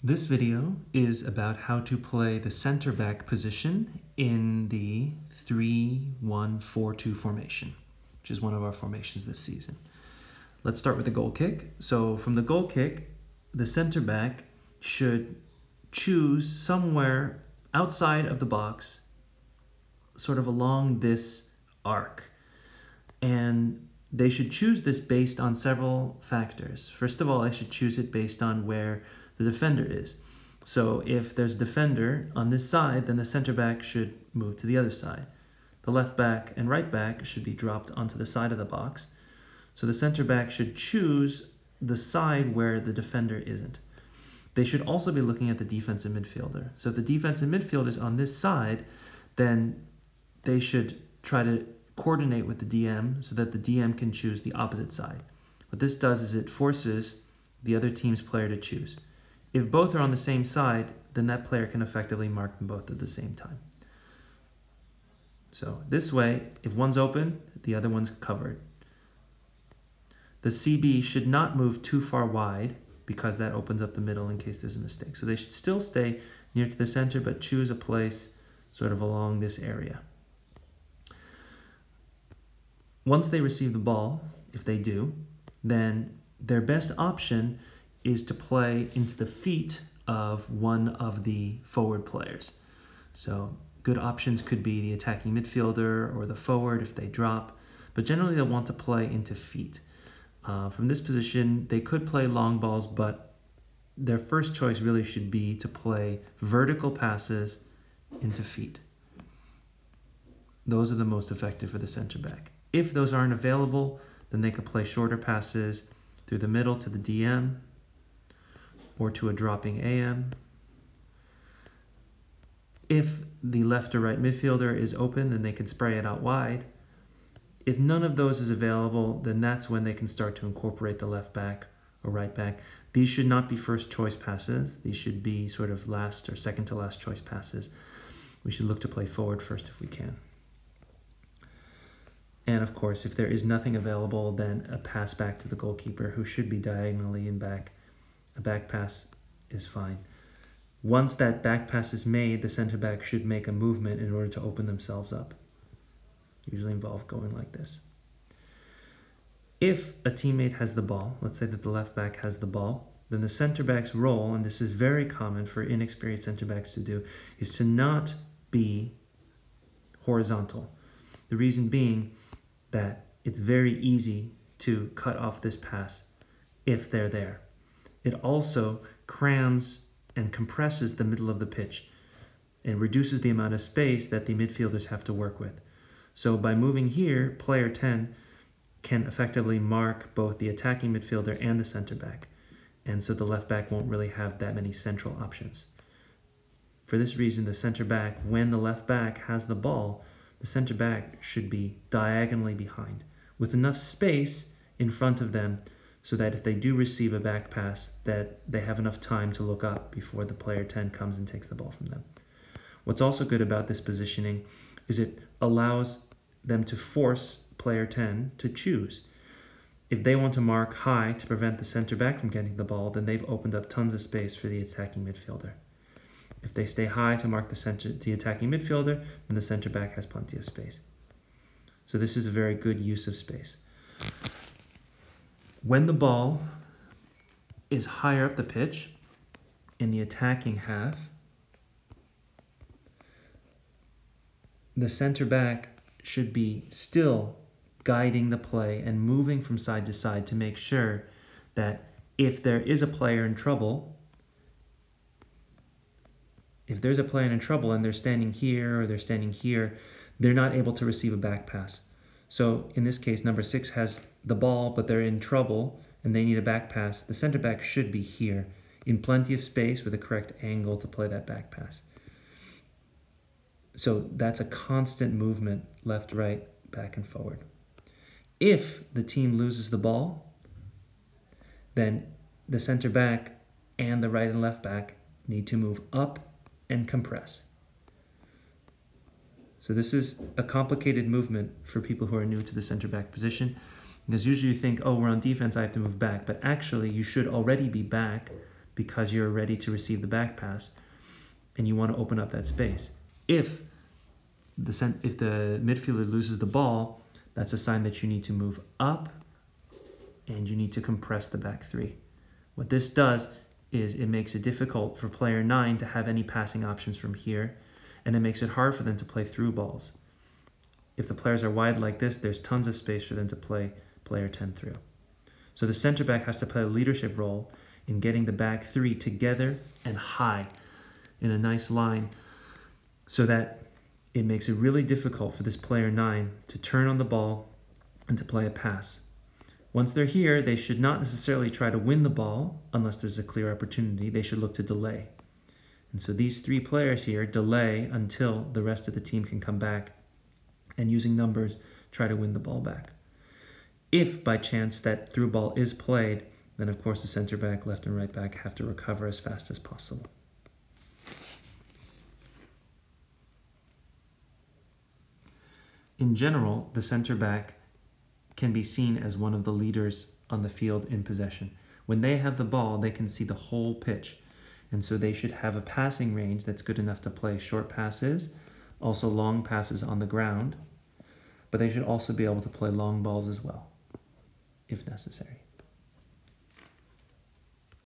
This video is about how to play the center back position in the 3-1-4-2 formation, which is one of our formations this season. Let's start with the goal kick. So from the goal kick, the center back should choose somewhere outside of the box, sort of along this arc. And they should choose this based on several factors. First of all, they should choose it based on where the defender is. So if there's a defender on this side, then the center back should move to the other side. The left back and right back should be dropped onto the side of the box. So the center back should choose the side where the defender isn't. They should also be looking at the defensive midfielder. So if the defensive midfielder is on this side, then they should try to coordinate with the DM so that the DM can choose the opposite side. What this does is it forces the other team's player to choose. If both are on the same side, then that player can effectively mark them both at the same time. So this way, if one's open, the other one's covered. The CB should not move too far wide because that opens up the middle in case there's a mistake. So they should still stay near to the center, but choose a place sort of along this area. Once they receive the ball, if they do, then their best option is to play into the feet of one of the forward players. So good options could be the attacking midfielder or the forward if they drop, but generally they'll want to play into feet. From this position, they could play long balls, but their first choice really should be to play vertical passes into feet. Those are the most effective for the center back. If those aren't available, then they could play shorter passes through the middle to the DM or to a dropping AM. If the left or right midfielder is open, then they can spray it out wide. If none of those is available, then that's when they can start to incorporate the left back or right back. These should not be first choice passes. These should be sort of last or second to last choice passes. We should look to play forward first if we can. And of course, if there is nothing available, then a pass back to the goalkeeper who should be diagonally in back. A back pass is fine. Once that back pass is made, the center back should make a movement in order to open themselves up. Usually involve going like this. If a teammate has the ball, let's say that the left back has the ball, then the center back's role, and this is very common for inexperienced center backs to do, is to not be horizontal. The reason being that it's very easy to cut off this pass if they're there. It also crams and compresses the middle of the pitch and reduces the amount of space that the midfielders have to work with. So by moving here, player 10 can effectively mark both the attacking midfielder and the center back. And so the left back won't really have that many central options. For this reason, the center back, when the left back has the ball, the center back should be diagonally behind with enough space in front of them so that if they do receive a back pass, that they have enough time to look up before the player 10 comes and takes the ball from them. What's also good about this positioning is it allows them to force player 10 to choose. If they want to mark high to prevent the center back from getting the ball, then they've opened up tons of space for the attacking midfielder. If they stay high to mark the attacking midfielder, then the center back has plenty of space. So this is a very good use of space. When the ball is higher up the pitch in the attacking half, the center back should be still guiding the play and moving from side to side to make sure that if there is a player in trouble, if there's a player in trouble and they're standing here or they're standing here, they're not able to receive a back pass. So in this case, number 6 has the ball, but they're in trouble and they need a back pass. The center back should be here in plenty of space with a correct angle to play that back pass. So that's a constant movement, left, right, back, and forward. If the team loses the ball, then the center back and the right and left back need to move up and compress. So this is a complicated movement for people who are new to the center back position, because usually you think, oh, we're on defense, I have to move back. But actually, you should already be back because you're ready to receive the back pass and you want to open up that space. If the midfielder loses the ball, that's a sign that you need to move up and you need to compress the back three. What this does is it makes it difficult for player 9 to have any passing options from here, and it makes it hard for them to play through balls. If the players are wide like this, there's tons of space for them to play player 10 through. So the center back has to play a leadership role in getting the back three together and high in a nice line so that it makes it really difficult for this player 9 to turn on the ball and to play a pass. Once they're here, they should not necessarily try to win the ball unless there's a clear opportunity. They should look to delay. And so these three players here delay until the rest of the team can come back and using numbers try to win the ball back. If by chance that through ball is played, then of course the center back, left and right back have to recover as fast as possible. In general, the center back can be seen as one of the leaders on the field in possession. When they have the ball, they can see the whole pitch. And so they should have a passing range that's good enough to play short passes, also long passes on the ground, but they should also be able to play long balls as well, if necessary.